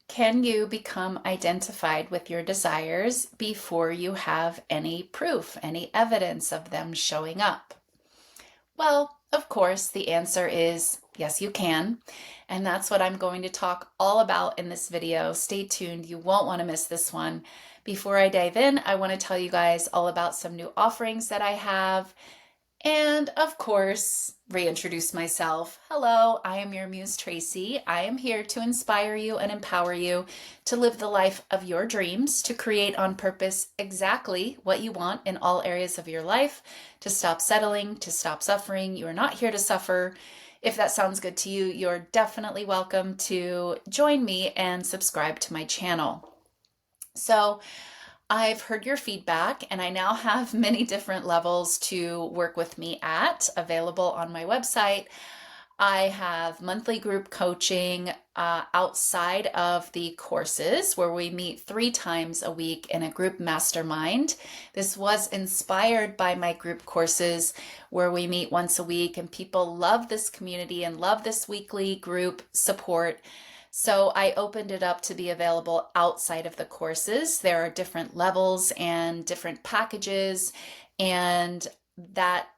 Can you become identified with your desires before you have any proof, any evidence of them showing up? Well, of course, the answer is yes, you can. And that's what I'm going to talk all about in this video. Stay tuned. You won't want to miss this one. Before I dive in, I want to tell you guys all about some new offerings that I have. And of course, reintroduce myself. Hello, I am your Muse Tracy. I am here to inspire you and empower you to live the life of your dreams, to create on purpose exactly what you want in all areas of your life, to stop settling, to stop suffering. You are not here to suffer. If that sounds good to you, you're definitely welcome to join me and subscribe to my channel. So, I've heard your feedback and I now have many different levels to work with me at available on my website. I have monthly group coaching outside of the courses where we meet 3 times a week in a group mastermind. This was inspired by my group courses where we meet once a week, and people love this community and love this weekly group support. So I opened it up to be available outside of the courses. There are different levels and different packages, and that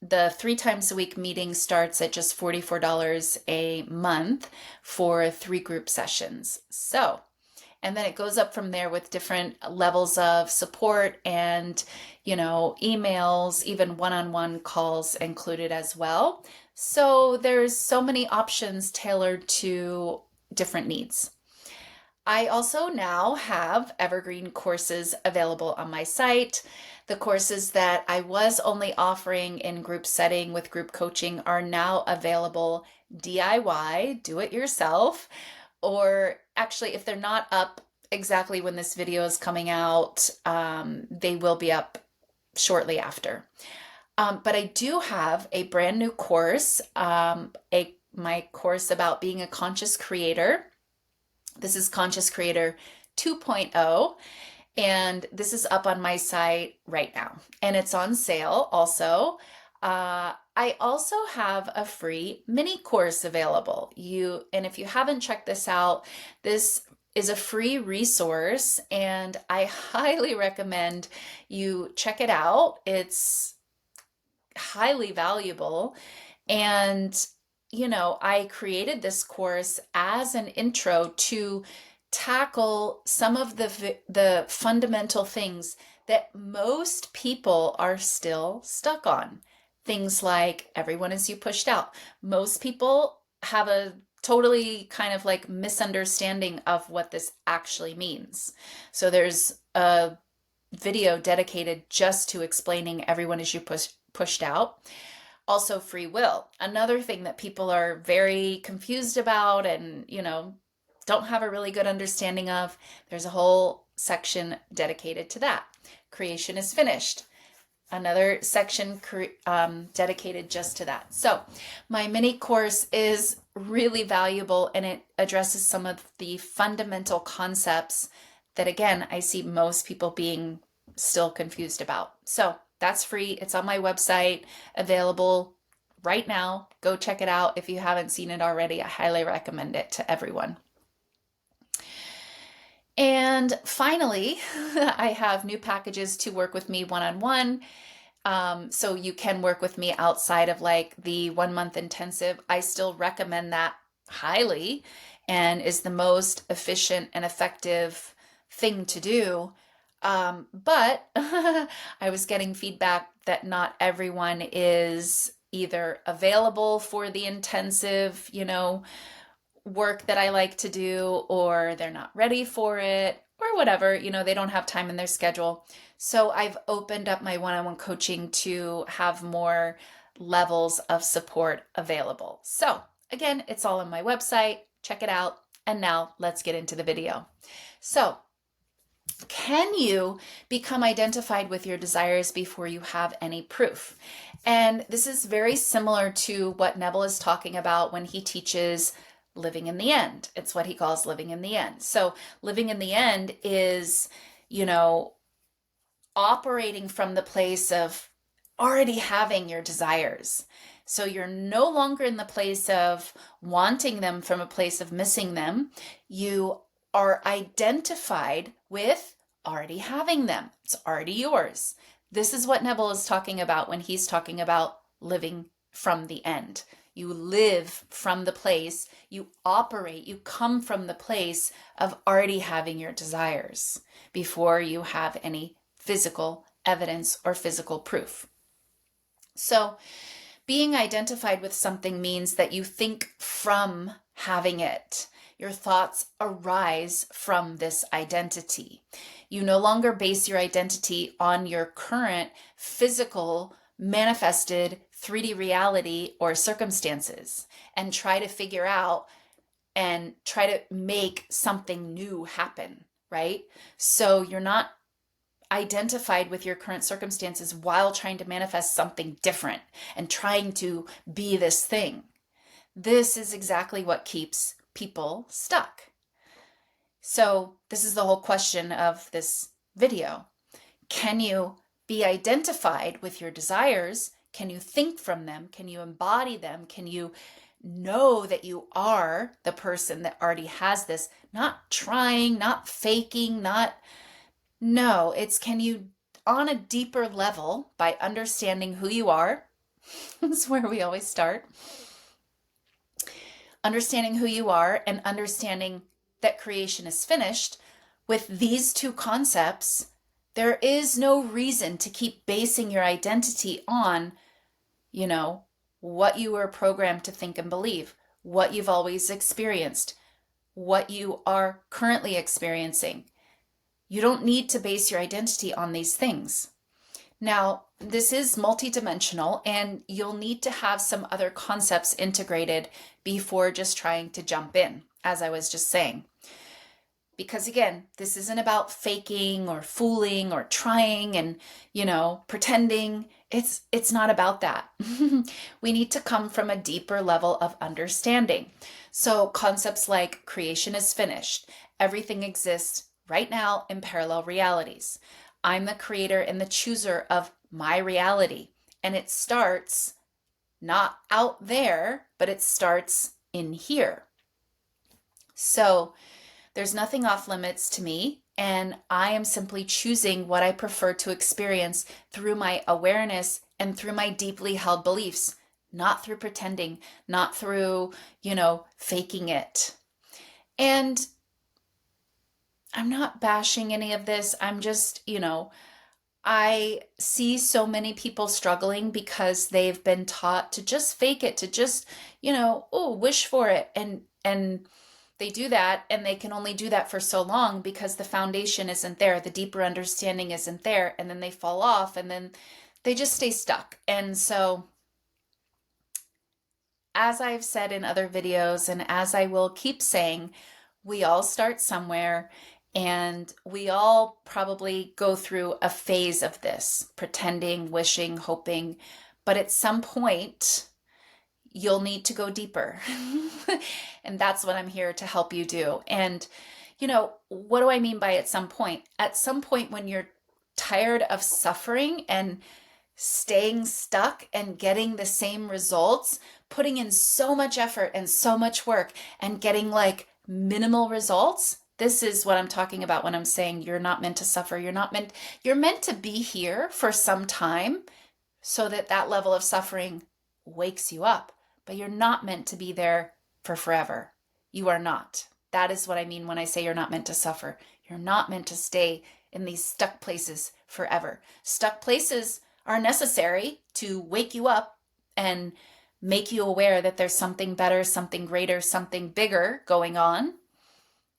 the 3 times a week meeting starts at just $44 a month for 3 group sessions. So, and then it goes up from there with different levels of support and, emails, even one-on-one calls included as well. So there's so many options tailored to different needs. I also now have evergreen courses available on my site. The courses that I was only offering in group setting with group coaching are now available DIY, do it yourself, or actually, if they're not up exactly when this video is coming out, they will be up shortly after. But I do have a brand new course, my course about being a conscious creator. This is Conscious Creator 2.0, and this is up on my site right now, and it's on sale also. I also have a free mini course available. And if you haven't checked this out, this is a free resource, and I highly recommend you check it out. It's highly valuable, and I created this course as an intro to tackle some of the fundamental things that most people are still stuck on. Things like everyone is you pushed out. Most people have a totally kind of like misunderstanding of what this actually means. So there's a video dedicated just to explaining everyone is you pushed out. Also, free will. Another thing that people are very confused about and, don't have a really good understanding of. There's a whole section dedicated to that. Creation is finished. Another section dedicated just to that. So my mini course is really valuable, and it addresses some of the fundamental concepts that, again, I see most people being still confused about. So that's free. It's on my website, available right now. Go check it out. If you haven't seen it already, I highly recommend it to everyone. And finally, I have new packages to work with me one-on-one. So you can work with me outside of like the 1-month intensive. I still recommend that highly, and is the most efficient and effective thing to do. But I was getting feedback that not everyone is either available for the intensive, work that I like to do, or they're not ready for it, or whatever, they don't have time in their schedule. So I've opened up my one-on-one coaching to have more levels of support available. So again, it's all on my website. Check it out. And now let's get into the video. So, can you become identified with your desires before you have any proof? And this is very similar to what Neville is talking about when he teaches living in the end. It's what he calls living in the end. So living in the end is, operating from the place of already having your desires. So you're no longer in the place of wanting them from a place of missing them. You are identified with already having them. It's already yours. This is what Neville is talking about when he's talking about living from the end. You live from the place, you operate, you come from the place of already having your desires before you have any physical evidence or physical proof. So being identified with something means that you think from having it. Your thoughts arise from this identity. You no longer base your identity on your current physical, manifested 3D reality or circumstances and try to figure out and try to make something new happen, right? So you're not identified with your current circumstances while trying to manifest something different and trying to be this thing. This is exactly what keeps people stuck. So this is the whole question of this video. Can you be identified with your desires? Can you think from them? Can you embody them? Can you know that you are the person that already has this? Not trying, not faking, no, it's can you, on a deeper level, by understanding who you are, that's where we always start, understanding who you are and understanding that creation is finished. With these two concepts, there is no reason to keep basing your identity on, what you were programmed to think and believe, what you've always experienced, what you are currently experiencing. You don't need to base your identity on these things. Now, this is multidimensional, and you'll need to have some other concepts integrated before just trying to jump in, as I was just saying. Because again, this isn't about faking or fooling or trying and, pretending. It's not about that. We need to come from a deeper level of understanding. So concepts like creation is finished, everything exists right now in parallel realities. I'm the creator and the chooser of my reality. And it starts not out there, but it starts in here. So there's nothing off limits to me, and I am simply choosing what I prefer to experience through my awareness and through my deeply held beliefs, not through pretending, not through, faking it. And I'm not bashing any of this. I'm just, I see so many people struggling because they've been taught to just fake it, to just, wish for it. And they do that, and they can only do that for so long because the foundation isn't there. The deeper understanding isn't there. And then they fall off, and then they just stay stuck. And so, as I've said in other videos, and as I will keep saying, we all start somewhere. And we all probably go through a phase of this, pretending, wishing, hoping, but at some point, you'll need to go deeper. And that's what I'm here to help you do. And, what do I mean by at some point? At some point when you're tired of suffering and staying stuck and getting the same results, putting in so much effort and so much work and getting minimal results. This is what I'm talking about when I'm saying you're not meant to suffer. You're meant to be here for some time so that level of suffering wakes you up, but you're not meant to be there for forever. You are not. That is what I mean when I say you're not meant to suffer. You're not meant to stay in these stuck places forever. Stuck places are necessary to wake you up and make you aware that there's something better, something greater, something bigger going on.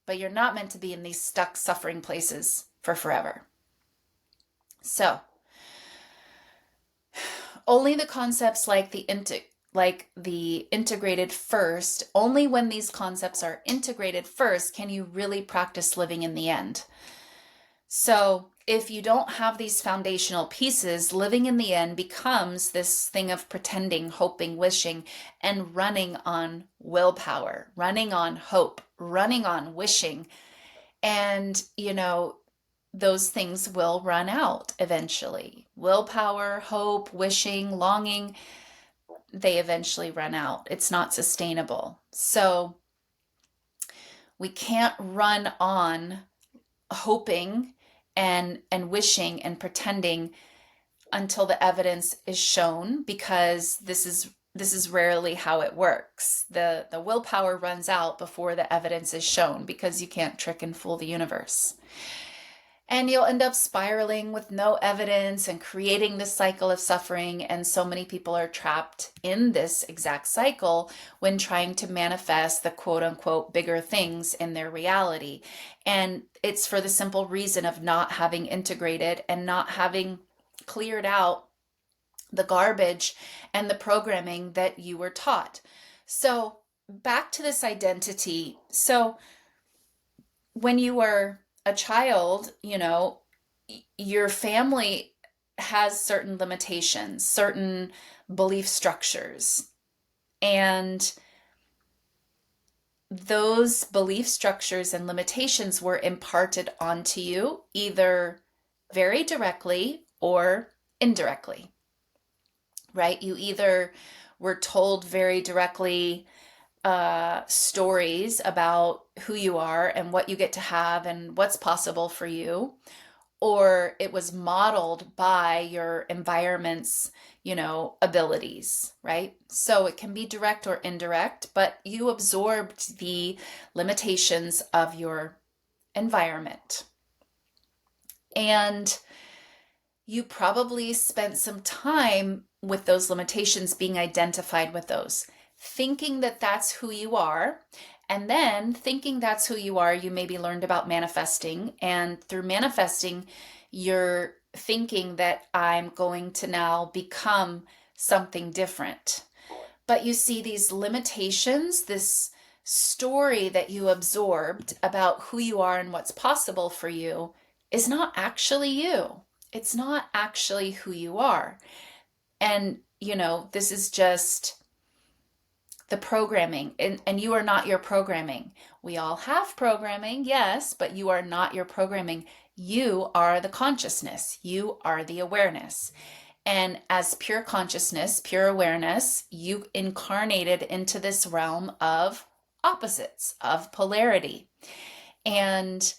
But you're not meant to be in these stuck suffering places for forever. So, only the concepts like the integrated first, only when these concepts are integrated first can you really practice living in the end. So, if you don't have these foundational pieces, living in the end becomes this thing of pretending, hoping, wishing, and running on willpower, running on hope, running on wishing. And, those things will run out eventually. Willpower, hope, wishing, longing, they eventually run out. It's not sustainable. So We can't run on hoping and wishing and pretending until the evidence is shown, because this is rarely how it works. The willpower runs out before the evidence is shown, because you can't trick and fool the universe. And you'll end up spiraling with no evidence and creating this cycle of suffering. And so many people are trapped in this exact cycle when trying to manifest the quote unquote bigger things in their reality. And it's for the simple reason of not having integrated and not having cleared out the garbage and the programming that you were taught. So back to this identity. So when you were a child, your family has certain limitations, certain belief structures. And those belief structures and limitations were imparted onto you either very directly or indirectly, right? You either were told very directly stories about who you are and what you get to have and what's possible for you, or it was modeled by your environment's, abilities, right? So it can be direct or indirect, but you absorbed the limitations of your environment. And you probably spent some time with those limitations, being identified with those, thinking that that's who you are. And then thinking that's who you are, you maybe learned about manifesting. And through manifesting, you're thinking that I'm going to now become something different. But you see, these limitations, this story that you absorbed about who you are and what's possible for you, is not actually you. It's not actually who you are. And, this is just the programming, and you are not your programming. We all have programming, yes, but you are not your programming. You are the consciousness. You are the awareness. And as pure consciousness, pure awareness, you incarnated into this realm of opposites, of polarity. And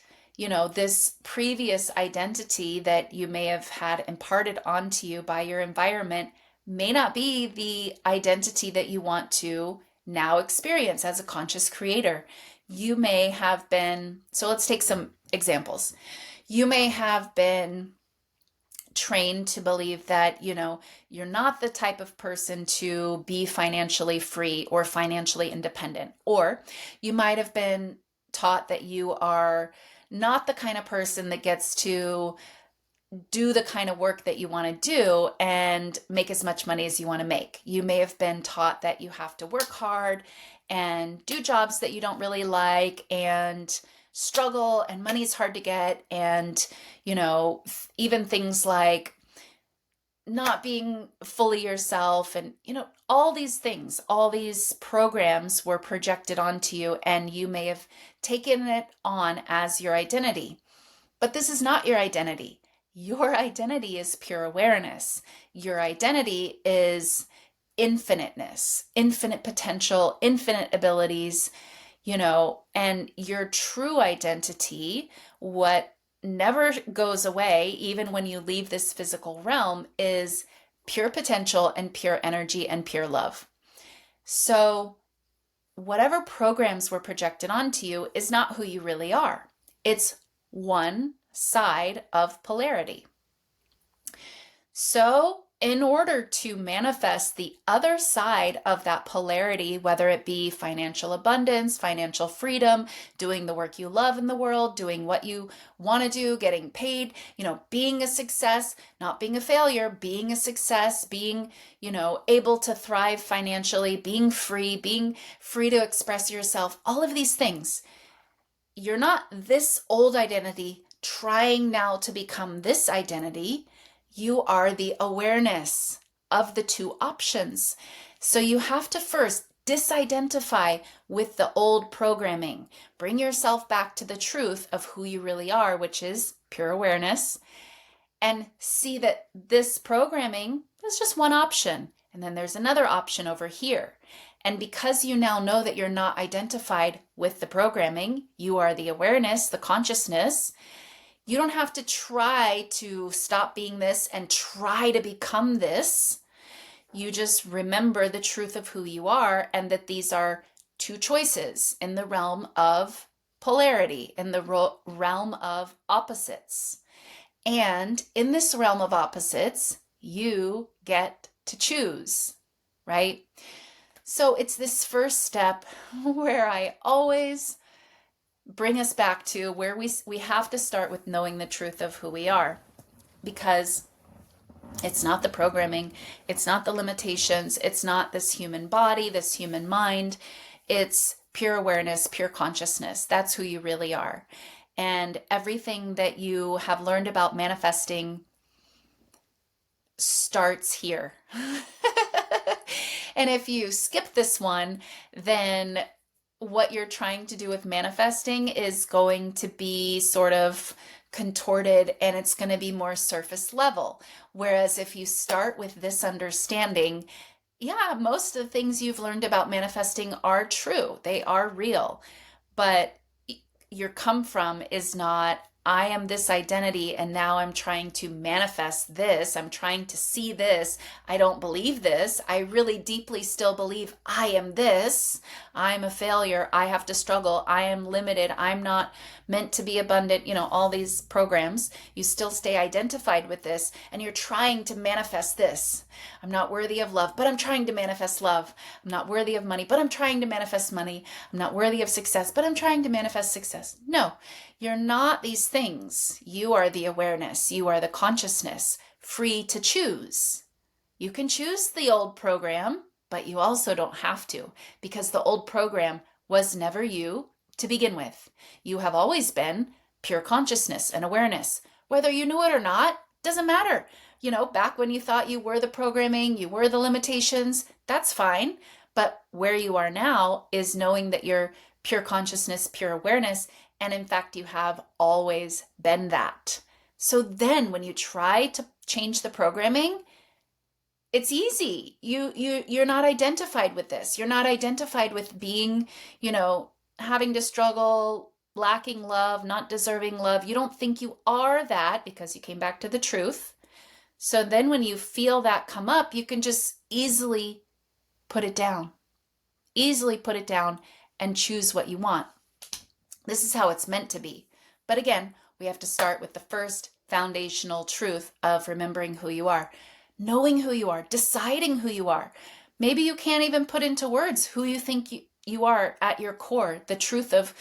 this previous identity that you may have had imparted onto you by your environment may not be the identity that you want to now experience as a conscious creator. You may have been, so let's take some examples. You may have been trained to believe that, you're not the type of person to be financially free or financially independent. Or you might have been taught that you are not the kind of person that gets to do the kind of work that you want to do and make as much money as you want to make. You may have been taught that you have to work hard and do jobs that you don't really like and struggle, and money's hard to get. And, even things like not being fully yourself, and all these things, all these programs were projected onto you, and you may have taken it on as your identity. But this is not your identity. Your identity is pure awareness. Your identity is infiniteness, infinite potential, infinite abilities, and your true identity, what never goes away, even when you leave this physical realm, is pure potential and pure energy and pure love. So whatever programs were projected onto you is not who you really are. It's one side of polarity. So in order to manifest the other side of that polarity, whether it be financial abundance, financial freedom, doing the work you love in the world, doing what you want to do, getting paid, being a success, not being a failure, being a success, being, able to thrive financially, being free to express yourself, all of these things. You're not this old identity trying now to become this identity. You are the awareness of the two options. So you have to first disidentify with the old programming. Bring yourself back to the truth of who you really are, which is pure awareness, and see that this programming is just one option. And then there's another option over here. And because you now know that you're not identified with the programming, you are the awareness, the consciousness, you don't have to try to stop being this and try to become this. You just remember the truth of who you are, and that these are two choices in the realm of polarity, in the realm of opposites. And in this realm of opposites, you get to choose, right? So it's this first step where I always bring us back to where we have to start with knowing the truth of who we are, because it's not the programming, it's not the limitations, it's not this human body, this human mind. It's pure awareness, pure consciousness. That's who you really are. And everything that you have learned about manifesting starts here. And if you skip this one, then what you're trying to do with manifesting is going to be sort of contorted, and it's going to be more surface level. Whereas if you start with this understanding, yeah, most of the things you've learned about manifesting are true. They are real. But your come from is not, I am this identity and now I'm trying to manifest this. I'm trying to see this. I don't believe this. I really deeply still believe I am this. I'm a failure. I have to struggle. I am limited. I'm not meant to be abundant. All these programs. You still stay identified with this and you're trying to manifest this. I'm not worthy of love, but I'm trying to manifest love. I'm not worthy of money, but I'm trying to manifest money. I'm not worthy of success, but I'm trying to manifest success. No, you're not these things. You are the awareness. You are the consciousness, free to choose. You can choose the old program, but you also don't have to, because the old program was never you to begin with. You have always been pure consciousness and awareness. Whether you knew it or not, doesn't matter. Back when you thought you were the programming, you were the limitations, that's fine. But where you are now is knowing that you're pure consciousness, pure awareness, and in fact, you have always been that. So then when you try to change the programming, it's easy. You're not identified with this. You're not identified with being, having to struggle, lacking love, not deserving love. You don't think you are that because you came back to the truth. So then when you feel that come up, you can just easily put it down. Easily put it down and choose what you want. This is how it's meant to be. But again, we have to start with the first foundational truth of remembering who you are, knowing who you are, deciding who you are. Maybe you can't even put into words who you think you are at your core, the truth of,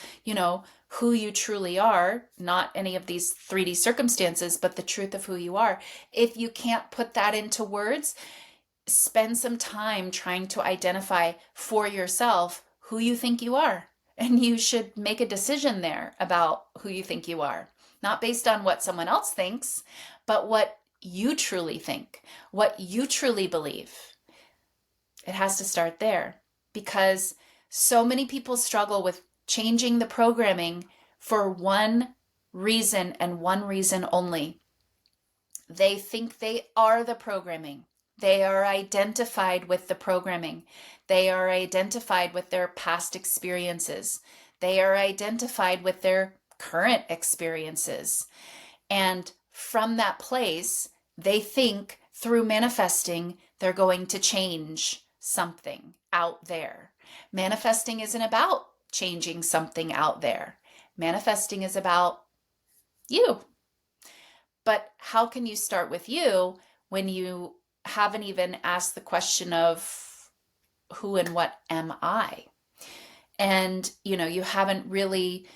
who you truly are, not any of these 3D circumstances, but the truth of who you are. If you can't put that into words, spend some time trying to identify for yourself who you think you are. And you should make a decision there about who you think you are, not based on what someone else thinks, but what you truly think, what you truly believe. It has to start there, because so many people struggle with changing the programming for one reason and one reason only. They think they are the programming. They are identified with the programming. They are identified with their past experiences. They are identified with their current experiences. And from that place, they think through manifesting, they're going to change something out there. Manifesting isn't about changing something out there. Manifesting is about you. But how can you start with you when you haven't even asked the question of who and what am I? And, you haven't really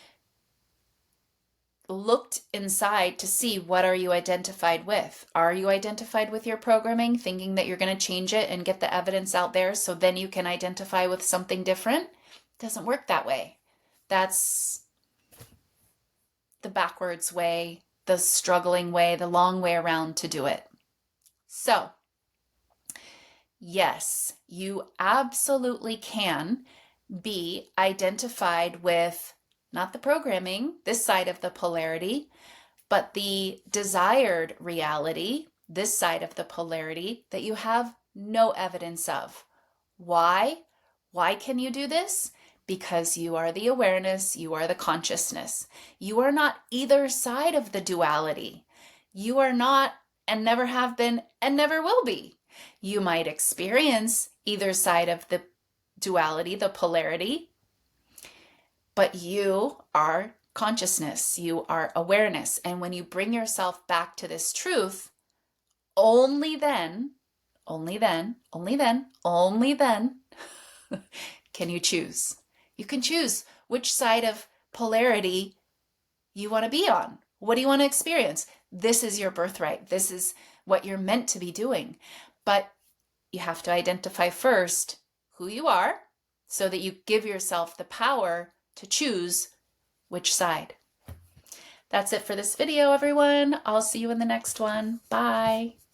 looked inside to see what are you identified with. Are you identified with your programming, thinking that you're going to change it and get the evidence out there so then you can identify with something different? It doesn't work that way. That's the backwards way, the struggling way, the long way around to do it. So, yes, you absolutely can be identified with not the programming, this side of the polarity, but the desired reality, this side of the polarity that you have no evidence of. Why? Why can you do this? Because you are the awareness, you are the consciousness. You are not either side of the duality. You are not and never have been and never will be. You might experience either side of the duality, the polarity, but you are consciousness, you are awareness. And when you bring yourself back to this truth, only then, only then, only then, only then can you choose. You can choose which side of polarity you want to be on. What do you want to experience? This is your birthright. This is what you're meant to be doing. But you have to identify first who you are so that you give yourself the power to choose which side. That's it for this video, everyone. I'll see you in the next one. Bye.